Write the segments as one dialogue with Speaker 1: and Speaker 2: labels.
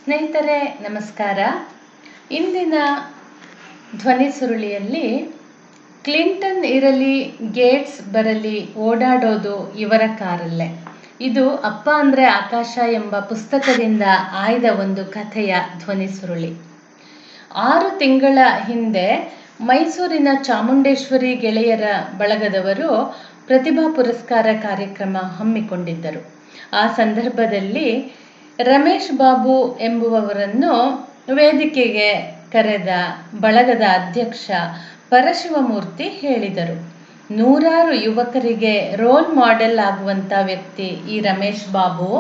Speaker 1: ಸ್ನೇಹಿತರೆ ನಮಸ್ಕಾರ. ಇಂದಿನ ಧ್ವನಿ ಸುರುಳಿಯಲ್ಲಿ ಕ್ಲಿಂಟನ್ ಇರಲಿ ಗೇಟ್ಸ್ ಬರಲಿ ಓಡಾಡೋದು ಇವರ ಕಾರಲ್ಲೇ. ಇದು ಅಪ್ಪ ಅಂದರೆ ಆಕಾಶ ಎಂಬ ಪುಸ್ತಕದಿಂದ ಆಯ್ದ ಒಂದು ಕಥೆಯ ಧ್ವನಿ ಸುರುಳಿ. 6 ತಿಂಗಳ ಹಿಂದೆ ಮೈಸೂರಿನ ಚಾಮುಂಡೇಶ್ವರಿ ಗೆಳೆಯರ ಬಳಗದವರು ಪ್ರತಿಭಾ ಪುರಸ್ಕಾರ ಕಾರ್ಯಕ್ರಮ ಹಮ್ಮಿಕೊಂಡಿದ್ದರು. ಆ ಸಂದರ್ಭದಲ್ಲಿ ರಮೇಶ್ ಬಾಬು ಎಂಬುವವರನ್ನು ವೇದಿಕೆಗೆ ಕರೆದ ಬಳಗದ ಅಧ್ಯಕ್ಷ ಪರಶಿವಮೂರ್ತಿ ಹೇಳಿದರು, ನೂರಾರು ಯುವಕರಿಗೆ ರೋಲ್ ಮಾಡೆಲ್ ಆಗುವಂಥ ವ್ಯಕ್ತಿ ಈ ರಮೇಶ್ ಬಾಬು.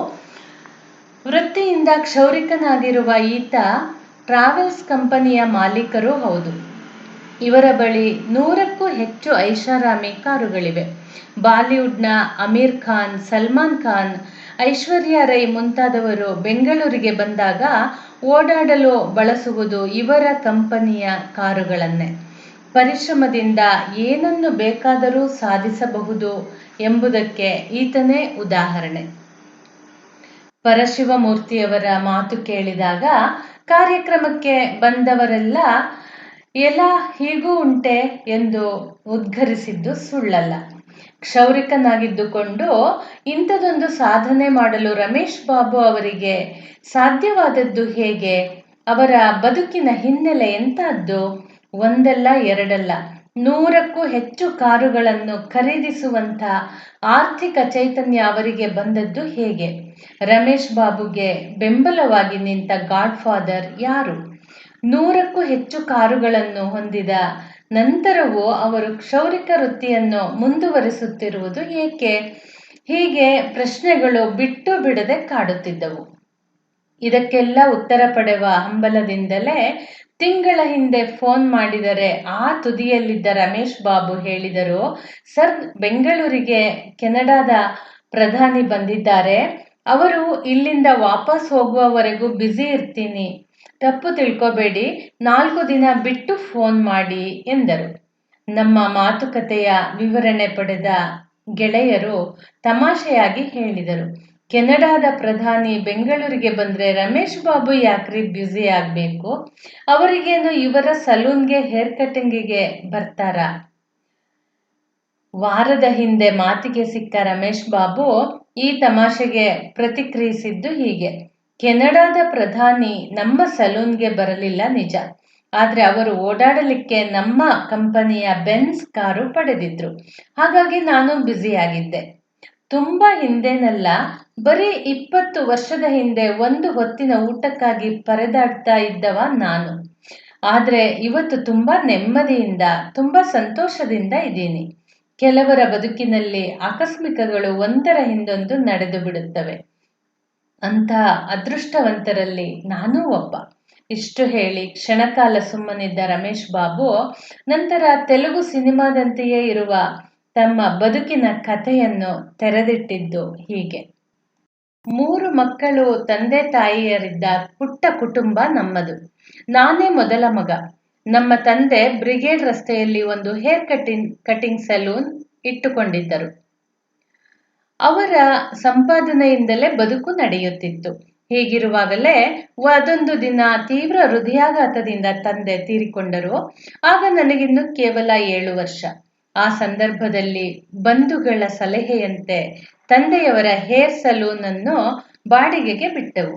Speaker 1: ವೃತ್ತಿಯಿಂದ ಕ್ಷೌರಿಕನಾಗಿರುವ ಈತ ಟ್ರಾವೆಲ್ಸ್ ಕಂಪನಿಯ ಮಾಲೀಕರೂ ಹೌದು. ಇವರ ಬಳಿ 100ಕ್ಕೂ ಹೆಚ್ಚು ಐಷಾರಾಮಿ ಕಾರುಗಳಿವೆ. ಬಾಲಿವುಡ್ನ ಅಮೀರ್ ಖಾನ್, ಸಲ್ಮಾನ್ ಖಾನ್, ಐಶ್ವರ್ಯ ರೈ ಮುಂತಾದವರು ಬೆಂಗಳೂರಿಗೆ ಬಂದಾಗ ಓಡಾಡಲು ಬಳಸುವುದು ಇವರ ಕಂಪನಿಯ ಕಾರುಗಳನ್ನೇ. ಪರಿಶ್ರಮದಿಂದ ಏನನ್ನು ಬೇಕಾದರೂ ಸಾಧಿಸಬಹುದು ಎಂಬುದಕ್ಕೆ ಈತನೇ ಉದಾಹರಣೆ. ಪರಶಿವಮೂರ್ತಿಯವರ ಮಾತು ಕೇಳಿದಾಗ ಕಾರ್ಯಕ್ರಮಕ್ಕೆ ಬಂದವರೆಲ್ಲ ಎಲ್ಲ ಹೀಗೂ ಉಂಟೆ ಎಂದು ಉದ್ಘರಿಸಿದ್ದು ಸುಳ್ಳಲ್ಲ. ಕ್ಷೌರಿಕನಾಗಿದ್ದುಕೊಂಡು ಇಂಥದೊಂದು ಸಾಧನೆ ಮಾಡಲು ರಮೇಶ್ ಬಾಬು ಅವರಿಗೆ ಸಾಧ್ಯವಾದದ್ದು ಹೇಗೆ? ಅವರ ಬದುಕಿನ ಹಿನ್ನೆಲೆ ಎಂತಹದ್ದು? ಒಂದಲ್ಲ ಎರಡಲ್ಲ, 100ಕ್ಕೂ ಹೆಚ್ಚು ಕಾರುಗಳನ್ನು ಖರೀದಿಸುವಂಥ ಆರ್ಥಿಕ ಚೈತನ್ಯ ಅವರಿಗೆ ಬಂದದ್ದು ಹೇಗೆ? ರಮೇಶ್ ಬಾಬುಗೆ ಬೆಂಬಲವಾಗಿ ನಿಂತ ಗಾಡ್ ಫಾದರ್ ಯಾರು? 100ಕ್ಕೂ ಹೆಚ್ಚು ಕಾರುಗಳನ್ನು ಹೊಂದಿದ ನಂತರವೂ ಅವರು ಕ್ಷೌರಿಕ ವೃತ್ತಿಯನ್ನು ಮುಂದುವರಿಸುತ್ತಿರುವುದು ಏಕೆ? ಹೀಗೆ ಪ್ರಶ್ನೆಗಳು ಬಿಟ್ಟು ಬಿಡದೆ ಕಾಡುತ್ತಿದ್ದವು. ಇದಕ್ಕೆಲ್ಲ ಉತ್ತರ ಪಡೆಯುವ ಹಂಬಲದಿಂದಲೇ ತಿಂಗಳ ಹಿಂದೆ ಫೋನ್ ಮಾಡಿದರೆ ಆ ತುದಿಯಲ್ಲಿದ್ದ ರಮೇಶ್ ಬಾಬು ಹೇಳಿದರು, ಸರ್, ಬೆಂಗಳೂರಿಗೆ ಕೆನಡಾದ ಪ್ರಧಾನಿ ಬಂದಿದ್ದಾರೆ. ಅವರು ಇಲ್ಲಿಂದ ವಾಪಸ್ ಹೋಗುವವರೆಗೂ ಬ್ಯುಸಿ ಇರ್ತೀನಿ. ತಪ್ಪು ತಿಳ್ಕೋಬೇಡಿ, 4 ದಿನ ಬಿಟ್ಟು ಫೋನ್ ಮಾಡಿ ಎಂದರು. ನಮ್ಮ ಮಾತುಕತೆಯ ವಿವರಣೆ ಪಡೆದ ಗೆಳೆಯರು ತಮಾಷೆಯಾಗಿ ಹೇಳಿದರು, ಕೆನಡಾದ ಪ್ರಧಾನಿ ಬೆಂಗಳೂರಿಗೆ ಬಂದರೆ ರಮೇಶ್ ಬಾಬು ಯಾಕ್ರಿ ಬ್ಯುಸಿ ಆಗಬೇಕು? ಅವರಿಗೇನು ಇವರ ಸಲೂನ್ಗೆ ಹೇರ್ ಕಟಿಂಗಿಗೆ ಬರ್ತಾರಾ? ವಾರದ ಹಿಂದೆ ಮಾತಿಗೆ ಸಿಕ್ಕ ರಮೇಶ್ ಬಾಬು ಈ ತಮಾಷೆಗೆ ಪ್ರತಿಕ್ರಿಯಿಸಿದ್ದು ಹೀಗೆ, ಕೆನಡಾದ ಪ್ರಧಾನಿ ನಮ್ಮ ಸಲೂನ್ಗೆ ಬರಲಿಲ್ಲ ನಿಜ, ಆದರೆ ಅವರು ಓಡಾಡಲಿಕ್ಕೆ ನಮ್ಮ ಕಂಪನಿಯ ಬೆನ್ಸ್ ಕಾರು ಪಡೆದಿದ್ರು. ಹಾಗಾಗಿ ನಾನು ಬ್ಯುಸಿಯಾಗಿದ್ದೆ. ತುಂಬ ಹಿಂದೆನಲ್ಲ, ಬರೀ 20 ವರ್ಷದ ಹಿಂದೆ ಒಂದು ಹೊತ್ತಿನ ಊಟಕ್ಕಾಗಿ ಪರದಾಡ್ತಾ ಇದ್ದವ ನಾನು. ಆದರೆ ಇವತ್ತು ತುಂಬ ನೆಮ್ಮದಿಯಿಂದ, ತುಂಬ ಸಂತೋಷದಿಂದ ಇದ್ದೀನಿ. ಕೆಲವರ ಬದುಕಿನಲ್ಲಿ ಆಕಸ್ಮಿಕಗಳು ಒಂದರ ಹಿಂದೊಂದು ನಡೆದು ಬಿಡುತ್ತವೆ. ಅಂಥ ಅದೃಷ್ಟವಂತರಲ್ಲಿ ನಾನೂ ಒಬ್ಬ. ಇಷ್ಟು ಹೇಳಿ ಕ್ಷಣಕಾಲ ಸುಮ್ಮನಿದ್ದ ರಮೇಶ್ ಬಾಬು ನಂತರ ತೆಲುಗು ಸಿನಿಮಾದಂತೆಯೇ ಇರುವ ತಮ್ಮ ಬದುಕಿನ ಕಥೆಯನ್ನು ತೆರೆದಿಟ್ಟಿದ್ದು ಹೀಗೆ. 3 ಮಕ್ಕಳು, ತಂದೆ ತಾಯಿಯರಿದ್ದ ಪುಟ್ಟ ಕುಟುಂಬ ನಮ್ಮದು. ನಾನೇ ಮೊದಲ ಮಗ. ನಮ್ಮ ತಂದೆ ಬ್ರಿಗೇಡ್ ರಸ್ತೆಯಲ್ಲಿ ಒಂದು ಹೇರ್ ಕಟಿಂಗ್ ಸಲೂನ್ ಇಟ್ಟುಕೊಂಡಿದ್ದರು. ಅವರ ಸಂಪಾದನೆಯಿಂದಲೇ ಬದುಕು ನಡೆಯುತ್ತಿತ್ತು. ಹೀಗಿರುವಾಗಲೇ ಅದೊಂದು ದಿನ ತೀವ್ರ ಹೃದಯಾಘಾತದಿಂದ ತಂದೆ ತೀರಿಕೊಂಡರು. ಆಗ ನನಗಿನ್ನು ಕೇವಲ 7 ವರ್ಷ. ಆ ಸಂದರ್ಭದಲ್ಲಿ ಬಂಧುಗಳ ಸಲಹೆಯಂತೆ ತಂದೆಯವರ ಹೇರ್ ಸಲೂನ್ ಅನ್ನು ಬಾಡಿಗೆಗೆ ಬಿಟ್ಟೆವು.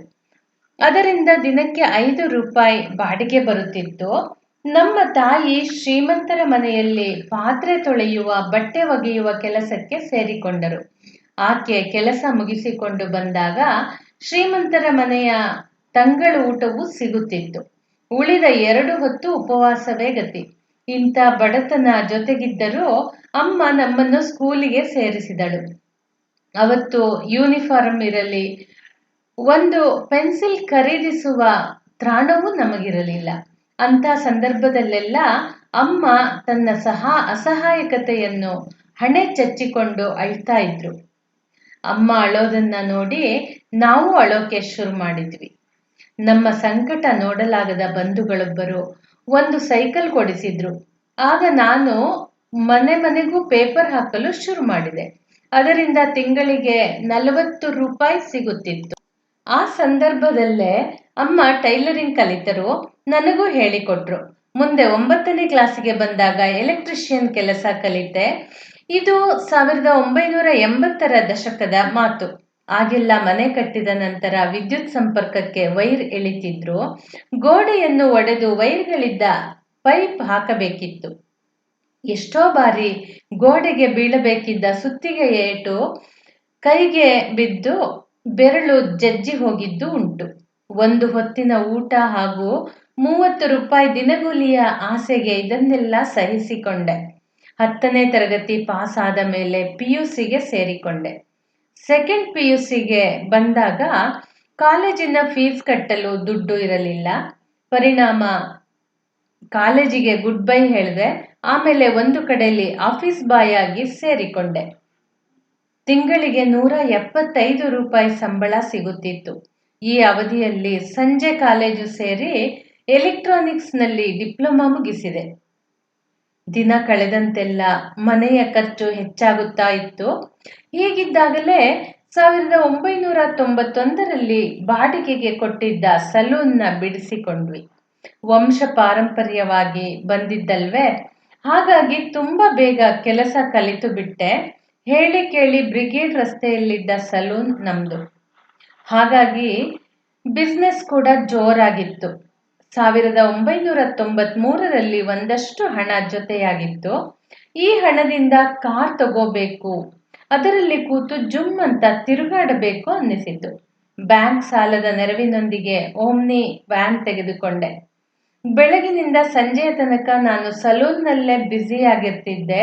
Speaker 1: ಅದರಿಂದ ದಿನಕ್ಕೆ 5 ರೂಪಾಯಿ ಬಾಡಿಗೆ ಬರುತ್ತಿತ್ತು. ನಮ್ಮ ತಾಯಿ ಶ್ರೀಮಂತರ ಮನೆಯಲ್ಲಿ ಪಾತ್ರೆ ತೊಳೆಯುವ, ಬಟ್ಟೆ ಒಗೆಯುವ ಕೆಲಸಕ್ಕೆ ಸೇರಿಕೊಂಡರು. ಆಕೆ ಕೆಲಸ ಮುಗಿಸಿಕೊಂಡು ಬಂದಾಗ ಶ್ರೀಮಂತರ ಮನೆಯ ತಂಗಳು ಊಟವೂ ಸಿಗುತ್ತಿತ್ತು. ಉಳಿದ 2 ಹೊತ್ತು ಉಪವಾಸವೇ ಗತಿ. ಇಂಥ ಬಡತನ ಜೊತೆಗಿದ್ದರೂ ಅಮ್ಮ ನಮ್ಮನ್ನು ಸ್ಕೂಲಿಗೆ ಸೇರಿಸಿದಳು. ಅವತ್ತು ಯೂನಿಫಾರ್ಮ್ ಇರಲಿ, ಒಂದು ಪೆನ್ಸಿಲ್ ಖರೀದಿಸುವ ತ್ರಾಣವೂ ನಮಗಿರಲಿಲ್ಲ. ಅಂಥ ಸಂದರ್ಭದಲ್ಲೆಲ್ಲ ಅಮ್ಮ ತನ್ನ ಅಸಹಾಯಕತೆಯನ್ನು ಹಣೆ ಚಚ್ಚಿಕೊಂಡು ಅಳ್ತಾ ಇದ್ರು. ಅಮ್ಮ ಅಳೋದನ್ನ ನೋಡಿ ನಾವು ಅಳೋಕೆ ಶುರು ಮಾಡಿದ್ವಿ. ನಮ್ಮ ಸಂಕಟ ನೋಡಲಾಗದ ಬಂಧುಗಳೊಬ್ಬರು ಒಂದು ಸೈಕಲ್ ಕೊಡಿಸಿದ್ರು. ಆಗ ನಾನು ಮನೆಗೂ ಪೇಪರ್ ಹಾಕಲು ಶುರು ಮಾಡಿದೆ. ಅದರಿಂದ ತಿಂಗಳಿಗೆ 40 ರೂಪಾಯಿ ಸಿಗುತ್ತಿತ್ತು. ಆ ಸಂದರ್ಭದಲ್ಲೇ ಅಮ್ಮ ಟೈಲರಿಂಗ್ ಕಲಿತರು, ನನಗೂ ಹೇಳಿಕೊಟ್ರು. ಮುಂದೆ 9ನೇ ಕ್ಲಾಸಿಗೆ ಬಂದಾಗ ಎಲೆಕ್ಟ್ರಿಷಿಯನ್ ಕೆಲಸ ಕಲಿತೆ. ಇದು 1980ರ ದಶಕದ ಮಾತು. ಆಗೆಲ್ಲ ಮನೆ ಕಟ್ಟಿದ ನಂತರ ವಿದ್ಯುತ್ ಸಂಪರ್ಕಕ್ಕೆ ವೈರ್ ಎಳಿತಿದ್ರು. ಗೋಡೆಯನ್ನು ಒಡೆದು ವೈರ್ಗಳಿದ್ದ ಪೈಪ್ ಹಾಕಬೇಕಿತ್ತು. ಎಷ್ಟೋ ಬಾರಿ ಗೋಡೆಗೆ ಬೀಳಬೇಕಿದ್ದ ಸುತ್ತಿಗೆ ಏಟು ಕೈಗೆ ಬಿದ್ದು ಬೆರಳು ಜಜ್ಜಿ ಹೋಗಿದ್ದು ಉಂಟು. ಒಂದು ಹೊತ್ತಿನ ಊಟ ಹಾಗೂ 30 ರೂಪಾಯಿ ದಿನಗೂಲಿಯ ಆಸೆಗೆ ಇದನ್ನೆಲ್ಲ ಸಹಿಸಿಕೊಂಡೆ. 10ನೇ ತರಗತಿ ಪಾಸ್ ಆದ ಮೇಲೆ PUCಗೆ ಸೇರಿಕೊಂಡೆ. ಸೆಕೆಂಡ್ PUCಗೆ ಬಂದಾಗ ಕಾಲೇಜಿನ ಫೀಸ್ ಕಟ್ಟಲು ದುಡ್ಡು ಇರಲಿಲ್ಲ. ಪರಿಣಾಮ ಕಾಲೇಜಿಗೆ ಗುಡ್ ಬೈ ಹೇಳಿದೆ. ಆಮೇಲೆ ಒಂದು ಕಡೆಯಲ್ಲಿ ಆಫೀಸ್ ಬಾಯ್ ಆಗಿ ಸೇರಿಕೊಂಡೆ. ತಿಂಗಳಿಗೆ 175 ರೂಪಾಯಿ ಸಂಬಳ ಸಿಗುತ್ತಿತ್ತು. ಈ ಅವಧಿಯಲ್ಲಿ ಸಂಜೆ ಕಾಲೇಜು ಸೇರಿ ಎಲೆಕ್ಟ್ರಾನಿಕ್ಸ್ನಲ್ಲಿ ಡಿಪ್ಲೊಮಾ ಮುಗಿಸಿದೆ. ದಿನ ಕಳೆದಂತೆಲ್ಲ ಮನೆಯ ಖರ್ಚು ಹೆಚ್ಚಾಗುತ್ತಾ ಇತ್ತು. ಹೀಗಿದ್ದಾಗಲೇ 1991ರಲ್ಲಿ ಬಾಡಿಗೆಗೆ ಕೊಟ್ಟಿದ್ದ ಸಲೂನ್ನ ಬಿಡಿಸಿಕೊಂಡ್ವಿ. ವಂಶ ಪಾರಂಪರ್ಯವಾಗಿ ಬಂದಿದ್ದಲ್ವೇ, ಹಾಗಾಗಿ ತುಂಬ ಬೇಗ ಕೆಲಸ ಕಲಿತು ಬಿಟ್ಟೆ. ಹೇಳಿ ಕೇಳಿ ಬ್ರಿಗೇಡ್ ರಸ್ತೆಯಲ್ಲಿದ್ದ ಸಲೂನ್ ನಮ್ದು. ಹಾಗಾಗಿ ಬಿಸ್ನೆಸ್ ಕೂಡ ಜೋರಾಗಿತ್ತು. 1993ರಲ್ಲಿ ಒಂದಷ್ಟು ಹಣ ಜೊತೆಯಾಗಿತ್ತು. ಈ ಹಣದಿಂದ ಕಾರ್ ತಗೋಬೇಕು, ಅದರಲ್ಲಿ ಕೂತು ಜುಮ್ ಅಂತ ತಿರುಗಾಡಬೇಕು ಅನ್ನಿಸಿತು. ಬ್ಯಾಂಕ್ ಸಾಲದ ನೆರವಿನೊಂದಿಗೆ ಓಮ್ನಿ ವ್ಯಾನ್ ತೆಗೆದುಕೊಂಡೆ. ಬೆಳಗಿನಿಂದ ಸಂಜೆಯ ತನಕ ನಾನು ಸಲೂನ್ನಲ್ಲೇ ಬ್ಯುಸಿಯಾಗಿರ್ತಿದ್ದೆ.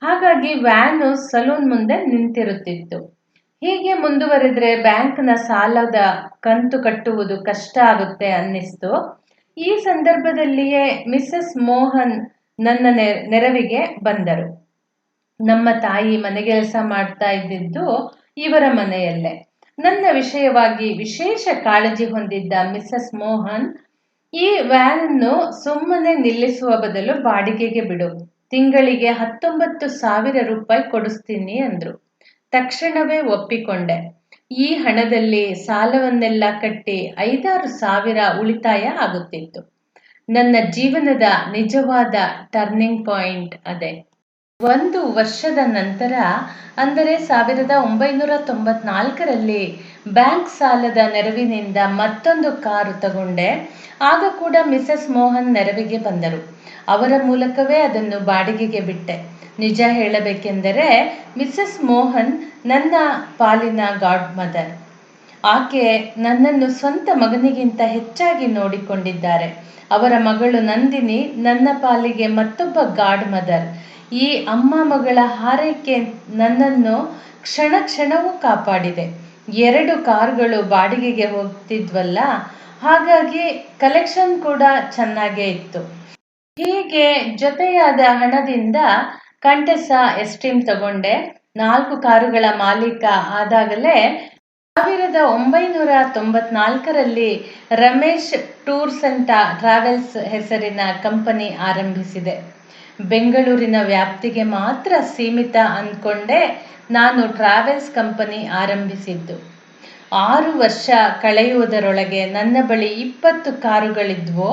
Speaker 1: ಹಾಗಾಗಿ ವ್ಯಾನು ಸಲೂನ್ ಮುಂದೆ ನಿಂತಿರುತ್ತಿತ್ತು. ಹೀಗೆ ಮುಂದುವರೆದ್ರೆ ಬ್ಯಾಂಕ್ನ ಸಾಲದ ಕಂತು ಕಟ್ಟುವುದು ಕಷ್ಟ ಆಗುತ್ತೆ ಅನ್ನಿಸ್ತು. ಈ ಸಂದರ್ಭದಲ್ಲಿಯೇ ಮಿಸಸ್ ಮೋಹನ್ ನನ್ನ ನೆರವಿಗೆ ಬಂದರು. ನಮ್ಮ ತಾಯಿ ಮನೆಗೆಲಸ ಮಾಡ್ತಾ ಇದ್ದಿದ್ದು ಇವರ ಮನೆಯಲ್ಲೇ. ನನ್ನ ವಿಷಯವಾಗಿ ವಿಶೇಷ ಕಾಳಜಿ ಹೊಂದಿದ್ದ ಮಿಸಸ್ ಮೋಹನ್, ಈ ವ್ಯಾನನ್ನು ಸುಮ್ಮನೆ ನಿಲ್ಲಿಸುವ ಬದಲು ಬಾಡಿಗೆಗೆ ಬಿಡು, ತಿಂಗಳಿಗೆ 19,000 ರೂಪಾಯಿ ಕೊಡಿಸ್ತೀನಿ ಅಂದ್ರು. ತಕ್ಷಣವೇ ಒಪ್ಪಿಕೊಂಡೆ. ಈ ಹಣದಲ್ಲಿ ಸಾಲವನ್ನೆಲ್ಲ ಕಟ್ಟಿ 5-6 ಸಾವಿರ ಉಳಿತಾಯ ಆಗುತ್ತಿತ್ತು. ನನ್ನ ಜೀವನದ ನಿಜವಾದ ಟರ್ನಿಂಗ್ ಪಾಯಿಂಟ್ ಅದೇ. 1 ವರ್ಷದ ನಂತರ, ಅಂದರೆ 1994ರಲ್ಲಿ ಬ್ಯಾಂಕ್ ಸಾಲದ ನೆರವಿನಿಂದ ಮತ್ತೊಂದು ಕಾರು ತಗೊಂಡೆ. ಆಗ ಕೂಡ ಮಿಸಸ್ ಮೋಹನ್ ನೆರವಿಗೆ ಬಂದರು. ಅವರ ಮೂಲಕವೇ ಅದನ್ನು ಬಾಡಿಗೆಗೆ ಬಿಟ್ಟೆ. ನಿಜ ಹೇಳಬೇಕೆಂದರೆ ಮಿಸಸ್ ಮೋಹನ್ ನನ್ನ ಪಾಲಿನ ಗಾಡ್ ಮದರ್. ಆಕೆ ನನ್ನನ್ನು ಸ್ವಂತ ಮಗನಿಗಿಂತ ಹೆಚ್ಚಾಗಿ ನೋಡಿಕೊಂಡಿದ್ದಾರೆ. ಅವರ ಮಗಳು ನಂದಿನಿ ನನ್ನ ಪಾಲಿಗೆ ಮತ್ತೊಬ್ಬ ಗಾಡ್ ಮದರ್. ಈ ಅಮ್ಮ ಮಗಳ ಹಾರೈಕೆ ನನ್ನನ್ನು ಕ್ಷಣ ಕ್ಷಣವೂ ಕಾಪಾಡಿದೆ. 2 ಕಾರುಗಳು ಬಾಡಿಗೆಗೆ ಹೋಗ್ತಿದ್ವಲ್ಲ, ಹಾಗಾಗಿ ಕಲೆಕ್ಷನ್ ಕೂಡ ಚೆನ್ನಾಗೇ ಇತ್ತು. ಹೀಗೆ ಜೊತೆಯಾದ ಹಣದಿಂದ ಕಂಟೆಸ ಎಸ್ಟೀಮ್ ತಗೊಂಡೆ. 4 ಕಾರುಗಳ ಮಾಲೀಕ ಆದಾಗಲೇ 1994ರಲ್ಲಿ ರಮೇಶ್ ಟೂರ್ಸ್ ಅಂಡ್ ಟ್ರಾವೆಲ್ಸ್ ಹೆಸರಿನ ಕಂಪನಿ ಆರಂಭಿಸಿದೆ. ಬೆಂಗಳೂರಿನ ವ್ಯಾಪ್ತಿಗೆ ಮಾತ್ರ ಸೀಮಿತ ಅಂದ್ಕೊಂಡೇ ನಾನು ಟ್ರಾವೆಲ್ಸ್ ಕಂಪನಿ ಆರಂಭಿಸಿದ್ದು. 6 ವರ್ಷ ಕಳೆಯುವುದರೊಳಗೆ ನನ್ನ ಬಳಿ 20 ಕಾರುಗಳಿದ್ವು.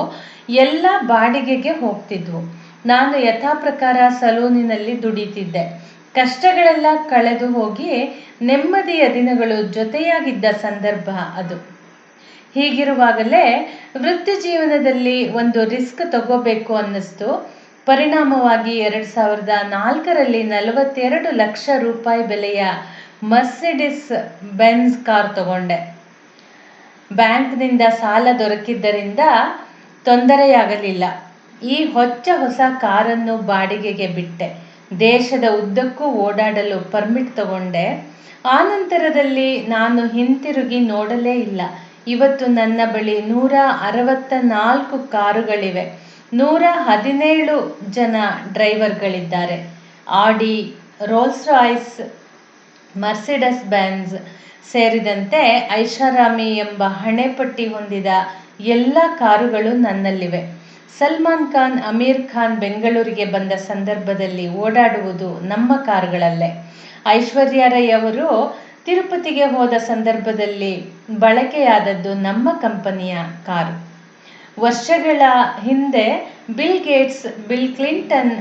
Speaker 1: ಎಲ್ಲ ಬಾಡಿಗೆಗೆ ಹೋಗ್ತಿದ್ವು. ನಾನು ಯಥಾಪ್ರಕಾರ ಸಲೂನಿನಲ್ಲಿ ದುಡಿತಿದ್ದೆ. ಕಷ್ಟಗಳೆಲ್ಲ ಕಳೆದು ಹೋಗಿ ನೆಮ್ಮದಿಯ ದಿನಗಳು ಜೊತೆಯಾಗಿದ್ದ ಸಂದರ್ಭ ಅದು. ಹೀಗಿರುವಾಗಲೇ ವೃತ್ತಿ ಜೀವನದಲ್ಲಿ ಒಂದು ರಿಸ್ಕ್ ತಗೋಬೇಕು ಅನ್ನಿಸ್ತು. ಪರಿಣಾಮವಾಗಿ 2004ರಲ್ಲಿ 42 ಲಕ್ಷ ರೂಪಾಯಿ ಬೆಲೆಯ ಮರ್ಸಿಡಿಸ್ ಬೆಂಜ್ ಕಾರ್ ತಗೊಂಡೆ. ಬ್ಯಾಂಕ್ನಿಂದ ಸಾಲ ದೊರಕಿದ್ದರಿಂದ ತೊಂದರೆಯಾಗಲಿಲ್ಲ. ಈ ಹೊಸ ಕಾರನ್ನು ಬಾಡಿಗೆಗೆ ಬಿಟ್ಟೆ. ದೇಶದ ಉದ್ದಕ್ಕೂ ಓಡಾಡಲು ಪರ್ಮಿಟ್ ತಗೊಂಡೆ. ಆನಂತರದಲ್ಲಿ ನಾನು ಹಿಂತಿರುಗಿ ನೋಡಲೇ ಇಲ್ಲ. ಇವತ್ತು ನನ್ನ ಬಳಿ 164 ಕಾರುಗಳಿವೆ. 117 ಜನ ಡ್ರೈವರ್ಗಳಿದ್ದಾರೆ. ಆಡಿ, ರೋಲ್ಸ್ ರಾಯ್ಸ್, ಮರ್ಸಿಡಸ್ ಬೆಂಜ್ ಸೇರಿದಂತೆ ಐಷಾರಾಮಿ ಎಂಬ ಹಣೆಪಟ್ಟಿ ಹೊಂದಿದ ಎಲ್ಲ ಕಾರುಗಳು ನನ್ನಲ್ಲಿವೆ. ಸಲ್ಮಾನ್ ಖಾನ್, ಅಮೀರ್ ಖಾನ್ ಬೆಂಗಳೂರಿಗೆ ಬಂದ ಸಂದರ್ಭದಲ್ಲಿ ಓಡಾಡುವುದು ನಮ್ಮ ಕಾರುಗಳಲ್ಲೇ. ಐಶ್ವರ್ಯ ರೈ ಅವರು ತಿರುಪತಿಗೆ ಹೋದ ಸಂದರ್ಭದಲ್ಲಿ ಬಳಕೆಯಾದದ್ದು ನಮ್ಮ ಕಂಪನಿಯ ಕಾರು. ವರ್ಷಗಳ ಹಿಂದೆ Bill Gates, Bill Clinton,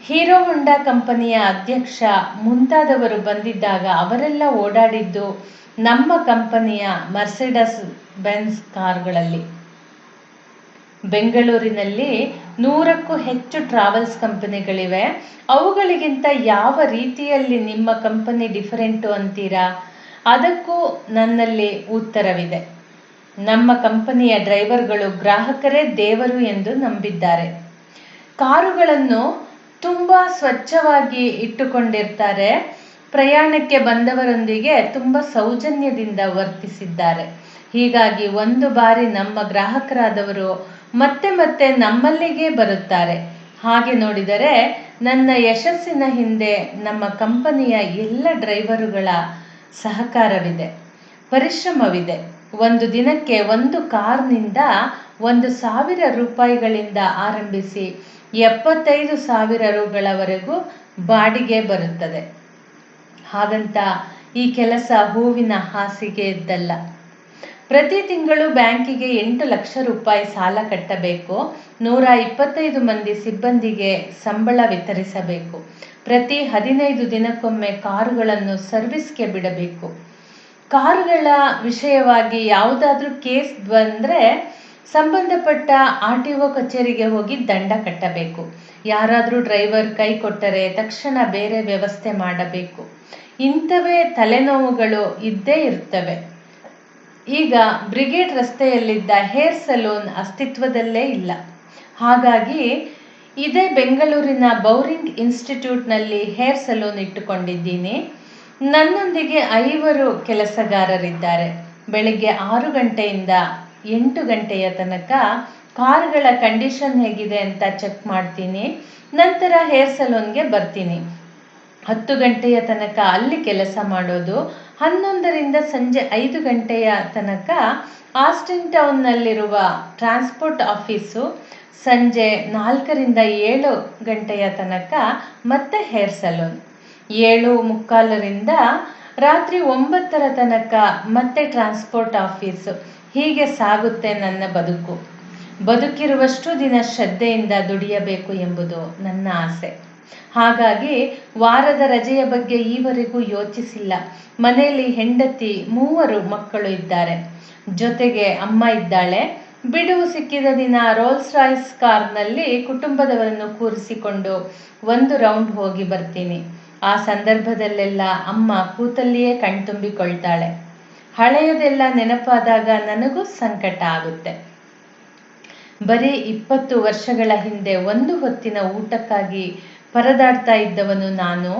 Speaker 1: Hero Honda ಕಂಪನಿಯ ಅಧ್ಯಕ್ಷ ಮುಂತಾದವರು ಬಂದಿದ್ದಾಗ ಅವರೆಲ್ಲ ಓಡಾಡಿದ್ದು ನಮ್ಮ ಕಂಪನಿಯ ಮರ್ಸಿಡಸ್ ಬೆನ್ಸ್ ಕಾರುಗಳಲ್ಲಿ. ಬೆಂಗಳೂರಿನಲ್ಲಿ 100ಕ್ಕೂ ಹೆಚ್ಚು ಟ್ರಾವೆಲ್ಸ್ ಕಂಪನಿಗಳಿವೆ. ಅವುಗಳಿಗಿಂತ ಯಾವ ರೀತಿಯಲ್ಲಿ ನಿಮ್ಮ ಕಂಪನಿ ಡಿಫರೆಂಟು ಅಂತೀರಾ? ಅದಕ್ಕೂ ನನ್ನಲ್ಲಿ ಉತ್ತರವಿದೆ. ನಮ್ಮ ಕಂಪನಿಯ ಡ್ರೈವರ್ಗಳು ಗ್ರಾಹಕರೇ ದೇವರು ಎಂದು ನಂಬಿದ್ದಾರೆ. ಕಾರುಗಳನ್ನು ತುಂಬ ಸ್ವಚ್ಛವಾಗಿ ಇಟ್ಟುಕೊಂಡಿರ್ತಾರೆ. ಪ್ರಯಾಣಕ್ಕೆ ಬಂದವರೊಂದಿಗೆ ತುಂಬ ಸೌಜನ್ಯದಿಂದ ವರ್ತಿಸಿದ್ದಾರೆ. ಹೀಗಾಗಿ ಒಂದು ಬಾರಿ ನಮ್ಮ ಗ್ರಾಹಕರಾದವರು ಮತ್ತೆ ಮತ್ತೆ ನಮ್ಮಲ್ಲಿಗೆ ಬರುತ್ತಾರೆ. ಹಾಗೆ ನೋಡಿದರೆ ನನ್ನ ಯಶಸ್ಸಿನ ಹಿಂದೆ ನಮ್ಮ ಕಂಪನಿಯ ಎಲ್ಲ ಡ್ರೈವರುಗಳ ಸಹಕಾರವಿದೆ, ಪರಿಶ್ರಮವಿದೆ. ಒಂದು ದಿನಕ್ಕೆ ಒಂದು ಕಾರ್ನಿಂದ 1,000 ರೂಪಾಯಿಗಳಿಂದ ಆರಂಭಿಸಿ 75,000 ರುಗಳವರೆಗೂ ಬಾಡಿಗೆ ಬರುತ್ತದೆ. ಹಾಗಂತ ಈ ಕೆಲಸ ಹೂವಿನ ಹಾಸಿಗೆಯದ್ದಲ್ಲ. ಪ್ರತಿ ತಿಂಗಳು ಬ್ಯಾಂಕಿಗೆ 8 ಲಕ್ಷ ರೂಪಾಯಿ ಸಾಲ ಕಟ್ಟಬೇಕು. 125 ಮಂದಿ ಸಿಬ್ಬಂದಿಗೆ ಸಂಬಳ ವಿತರಿಸಬೇಕು. ಪ್ರತಿ 15 ದಿನಕ್ಕೊಮ್ಮೆ ಕಾರುಗಳನ್ನು ಸರ್ವಿಸ್ಗೆ ಬಿಡಬೇಕು. ಕಾರುಗಳ ವಿಷಯವಾಗಿ ಯಾವುದಾದ್ರೂ ಕೇಸ್ ಬಂದರೆ ಸಂಬಂಧಪಟ್ಟ RTO ಕಚೇರಿಗೆ ಹೋಗಿ ದಂಡ ಕಟ್ಟಬೇಕು. ಯಾರಾದರೂ ಡ್ರೈವರ್ ಕೈ ಕೊಟ್ಟರೆ ತಕ್ಷಣ ಬೇರೆ ವ್ಯವಸ್ಥೆ ಮಾಡಬೇಕು. ಇಂಥವೇ ತಲೆನೋವುಗಳು ಇದ್ದೇ ಇರ್ತವೆ. ಈಗ ಬ್ರಿಗೇಡ್ ರಸ್ತೆಯಲ್ಲಿದ್ದ ಹೇರ್ ಸಲೂನ್ ಅಸ್ತಿತ್ವದಲ್ಲೇ ಇಲ್ಲ. ಹಾಗಾಗಿ ಇದೇ ಬೆಂಗಳೂರಿನ ಬೌರಿಂಗ್ ಇನ್ಸ್ಟಿಟ್ಯೂಟ್ನಲ್ಲಿ ಹೇರ್ ಸಲೂನ್ ಇಟ್ಟುಕೊಂಡಿದ್ದೀನಿ. ನನ್ನೊಂದಿಗೆ 5 ಕೆಲಸಗಾರರಿದ್ದಾರೆ. ಬೆಳಿಗ್ಗೆ 6 ಗಂಟೆಯಿಂದ 8 ಗಂಟೆಯ ತನಕ ಕಾರುಗಳ ಕಂಡೀಷನ್ ಹೇಗಿದೆ ಅಂತ ಚೆಕ್ ಮಾಡ್ತೀನಿ. ನಂತರ ಹೇರ್ ಸಲೂನ್ಗೆ ಬರ್ತೀನಿ. 10 ಗಂಟೆಯ ತನಕ ಅಲ್ಲಿ ಕೆಲಸ ಮಾಡೋದು. 11ರಿಂದ ಸಂಜೆ 5 ಗಂಟೆಯ ತನಕ ಆಸ್ಟಿನ್ ಟೌನ್ನಲ್ಲಿರುವ ಟ್ರಾನ್ಸ್ಪೋರ್ಟ್ ಆಫೀಸು. ಸಂಜೆ 4ರಿಂದ 7 ಗಂಟೆಯ ತನಕ ಮತ್ತೆ ಹೇರ್ ಸಲೂನ್. 7:45ರಿಂದ ರಾತ್ರಿ 9 ತನಕ ಮತ್ತೆ ಟ್ರಾನ್ಸ್ಪೋರ್ಟ್ ಆಫೀಸು. ಹೀಗೆ ಸಾಗುತ್ತೆ ನನ್ನ ಬದುಕು. ಬದುಕಿರುವಷ್ಟು ದಿನ ಶ್ರದ್ಧೆಯಿಂದ ದುಡಿಯಬೇಕು ಎಂಬುದು ನನ್ನ ಆಸೆ. ಹಾಗಾಗಿ ವಾರದ ರಜೆಯ ಬಗ್ಗೆ ಈವರೆಗೂ ಯೋಚಿಸಿಲ್ಲ. ಮನೆಯಲ್ಲಿ ಹೆಂಡತಿ, 3 ಮಕ್ಕಳು ಇದ್ದಾರೆ. ಜೊತೆಗೆ ಅಮ್ಮ ಇದ್ದಾಳೆ. ಬಿಡುವು ಸಿಕ್ಕಿದ ದಿನ ರೋಲ್ಸ್ ರಾಯ್ಸ್ ಕಾರ್ನಲ್ಲಿ ಕುಟುಂಬದವರನ್ನು ಕೂರಿಸಿಕೊಂಡು 1 ರೌಂಡ್ ಹೋಗಿ ಬರ್ತೀನಿ. ಆ ಸಂದರ್ಭದಲ್ಲೆಲ್ಲ ಅಮ್ಮ ಕೂತಲ್ಲಿಯೇ ಕಣ್ತುಂಬಿಕೊಳ್ತಾಳೆ. ಹಳೆಯದೆಲ್ಲ ನೆನಪಾದಾಗ ನನಗೂ ಸಂಕಟ ಆಗುತ್ತೆ. ಬರೀ 20 ವರ್ಷಗಳ ಹಿಂದೆ ಒಂದು ಹೊತ್ತಿನ ಊಟಕ್ಕಾಗಿ ಪರದಾಡ್ತಾ ಇದ್ದವನು ನಾನು.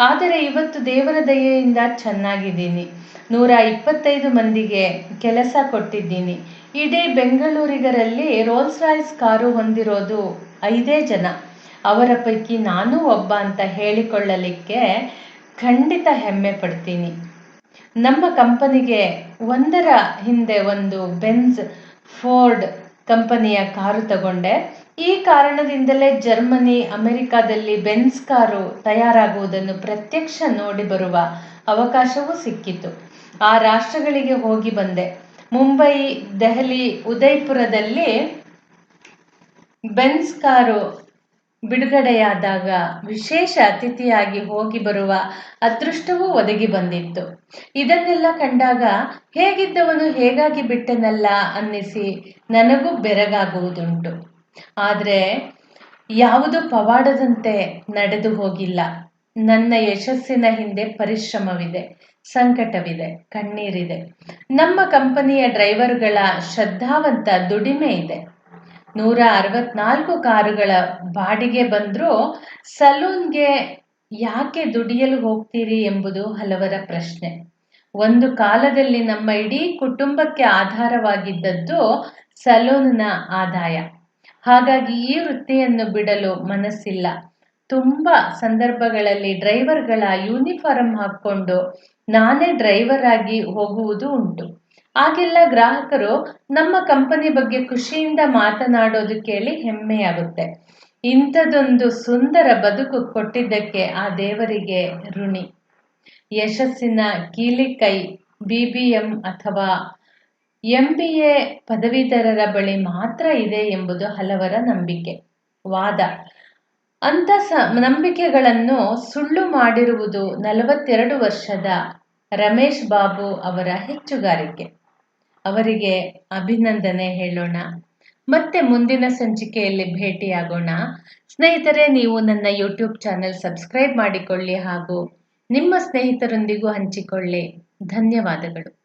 Speaker 1: ಆದರೆ ಇವತ್ತು ದೇವರ ದಯೆಯಿಂದ ಚೆನ್ನಾಗಿದ್ದೀನಿ. 125 ಮಂದಿಗೆ ಕೆಲಸ ಕೊಟ್ಟಿದ್ದೀನಿ. ಇಡೀ ಬೆಂಗಳೂರಿಗರಲ್ಲಿ ರೋಲ್ಸ್ ರಾಯ್ಸ್ ಕಾರು ಹೊಂದಿರೋದು 5 ಜನ. ಅವರ ಪೈಕಿ ನಾನೂ ಒಬ್ಬ ಅಂತ ಹೇಳಿಕೊಳ್ಳಲಿಕ್ಕೆ ಖಂಡಿತ ಹೆಮ್ಮೆ ಪಡ್ತೀನಿ. ನಮ್ಮ ಕಂಪನಿಗೆ ಒಂದರ ಹಿಂದೆ ಒಂದು ಬೆನ್ಸ್, ಫೋರ್ಡ್ ಕಂಪನಿಯ ಕಾರು ತಗೊಂಡೆ. ಈ ಕಾರಣದಿಂದಲೇ ಜರ್ಮನಿ, ಅಮೆರಿಕಾದಲ್ಲಿ ಬೆನ್ಸ್ ಕಾರು ತಯಾರಾಗುವುದನ್ನು ಪ್ರತ್ಯಕ್ಷ ನೋಡಿ ಬರುವ ಅವಕಾಶವೂ ಸಿಕ್ಕಿತು. ಆ ರಾಷ್ಟ್ರಗಳಿಗೆ ಹೋಗಿ ಬಂದೆ. ಮುಂಬೈ, ದೆಹಲಿ, ಉದಯ್ಪುರದಲ್ಲಿ ಬೆನ್ಸ್ ಕಾರು ಬಿಡುಗಡೆಯಾದಾಗ ವಿಶೇಷ ಅತಿಥಿಯಾಗಿ ಹೋಗಿ ಬರುವ ಅದೃಷ್ಟವೂ ಒದಗಿ ಬಂದಿತ್ತು. ಇದನ್ನೆಲ್ಲ ಕಂಡಾಗ ಹೇಗಿದ್ದವನು ಹೇಗಾಗಿ ಬಿಟ್ಟೆನಲ್ಲ ಅನ್ನಿಸಿ ನನಗೂ ಬೆರಗಾಗುವುದುಂಟು. ಆದರೆ ಯಾವುದು ಪವಾಡದಂತೆ ನಡೆದು ಹೋಗಿಲ್ಲ. ನನ್ನ ಯಶಸ್ಸಿನ ಹಿಂದೆ ಪರಿಶ್ರಮವಿದೆ, ಸಂಕಟವಿದೆ, ಕಣ್ಣೀರಿದೆ. ನಮ್ಮ ಕಂಪನಿಯ ಡ್ರೈವರ್ಗಳ ಶ್ರದ್ಧಾವಂತ ದುಡಿಮೆ ಇದೆ. 164 ಕಾರುಗಳ ಬಾಡಿಗೆ ಬಂದರೂ ಸಲೂನ್ಗೆ ಯಾಕೆ ದುಡಿಯಲು ಹೋಗ್ತೀರಿ ಎಂಬುದು ಹಲವರ ಪ್ರಶ್ನೆ. ಒಂದು ಕಾಲದಲ್ಲಿ ನಮ್ಮ ಇಡೀ ಕುಟುಂಬಕ್ಕೆ ಆಧಾರವಾಗಿದ್ದದ್ದು ಸಲೂನ್ನ ಆದಾಯ. ಹಾಗಾಗಿ ಈ ವೃತ್ತಿಯನ್ನು ಬಿಡಲು ಮನಸ್ಸಿಲ್ಲ. ತುಂಬ ಸಂದರ್ಭಗಳಲ್ಲಿ ಡ್ರೈವರ್ಗಳ ಯೂನಿಫಾರ್ಮ್ ಹಾಕ್ಕೊಂಡು ನಾನೇ ಡ್ರೈವರ್ ಆಗಿ ಹೋಗುವುದು ಉಂಟು. ಆಗೆಲ್ಲ ಗ್ರಾಹಕರು ನಮ್ಮ ಕಂಪನಿ ಬಗ್ಗೆ ಖುಷಿಯಿಂದ ಮಾತನಾಡೋದು ಕೇಳಿ ಹೆಮ್ಮೆಯಾಗುತ್ತೆ. ಇಂಥದ್ದೊಂದು ಸುಂದರ ಬದುಕು ಕೊಟ್ಟಿದ್ದಕ್ಕೆ ಆ ದೇವರಿಗೆ ಋಣಿ. ಯಶಸ್ಸಿನ ಕೀಲಿಕೈ BBM ಅಥವಾ MBA ಪದವೀಧರರ ಬಳಿ ಮಾತ್ರ ಇದೆ ಎಂಬುದು ಹಲವರ ನಂಬಿಕೆ, ವಾದ. ಅಂಥ ನಂಬಿಕೆಗಳನ್ನು ಸುಳ್ಳು ಮಾಡಿರುವುದು 42 ವರ್ಷದ ರಮೇಶ್ ಬಾಬು ಅವರ ಹೆಚ್ಚುಗಾರಿಕೆ. ಅವರಿಗೆ ಅಭಿನಂದನೆ ಹೇಳೋಣ. ಮತ್ತೆ ಮುಂದಿನ ಸಂಚಿಕೆಯಲ್ಲಿ ಭೇಟಿಯಾಗೋಣ. ಸ್ನೇಹಿತರೆ, ನೀವು ನನ್ನ ಯೂಟ್ಯೂಬ್ ಚಾನೆಲ್ ಸಬ್ಸ್ಕ್ರೈಬ್ ಮಾಡಿಕೊಳ್ಳಿ ಹಾಗೂ ನಿಮ್ಮ ಸ್ನೇಹಿತರೊಂದಿಗೂ ಹಂಚಿಕೊಳ್ಳಿ. ಧನ್ಯವಾದಗಳು.